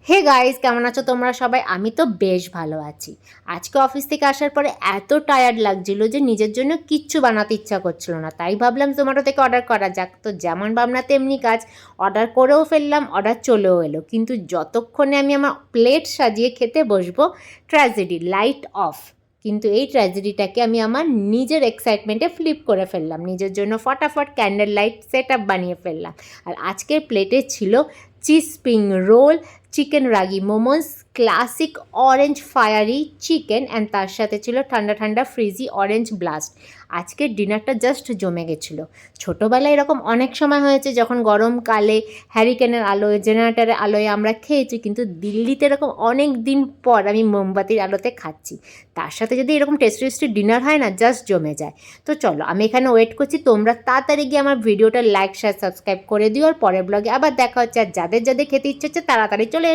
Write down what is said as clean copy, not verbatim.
Hey guys, কেমন আছো তোমরা সবাই? আমি তো বেশ ভালো আছি। আজকে অফিস থেকে আসার পরে এত টায়ার্ড লাগছিল যে নিজের জন্য কিচ্ছু বানাতে ইচ্ছা করছিল না, তাই ভাবলাম জোম্যাটো থেকে অর্ডার করা যাক। তো যেমন ভাবনা তেমনি কাজ, অর্ডার করেও ফেললাম, অর্ডার চলেও এলো। কিন্তু যতক্ষণে আমি আমার প্লেট সাজিয়ে খেতে বসবো, ট্র্যাজেডি, লাইট অফ। কিন্তু এই ট্র্যাজেডিটাকে আমি আমার নিজের এক্সাইটমেন্টে ফ্লিপ করে ফেললাম, নিজের জন্য ফটাফট ক্যান্ডেল লাইট সেট আপ বানিয়ে ফেললাম। আর আজকের প্লেটে ছিল cheese spring roll, chicken ragi momos, classic orange fiery chicken, and তার সাথে ছিল ঠান্ডা ঠান্ডা ফ্রিজি অরেঞ্জ ব্লাস্ট। আজকের ডিনারটা জাস্ট জমে গেছিলো। ছোটোবেলায় এরকম অনেক সময় হয়েছে যখন গরমকালে হ্যারিকেনের আলোয়, জেনারেটারের আলোয় আমরা খেয়েছি, কিন্তু দিল্লিতে এরকম অনেক দিন পর আমি মোমবাতির আলোতে খাচ্ছি। তার সাথে যদি এরকম টেস্টি টেস্টি ডিনার হয় না, জাস্ট জমে যায়। তো চলো, আমি এখানে ওয়েট করছি, তোমরা তাড়াতাড়ি গিয়ে আমার ভিডিওটা লাইক শেয়ার সাবস্ক্রাইব করে দিও। আর পরের ব্লগে আবার দেখা হচ্ছে। আর যাদের যাদের খেতে ইচ্ছে হচ্ছে তাড়াতাড়ি চলে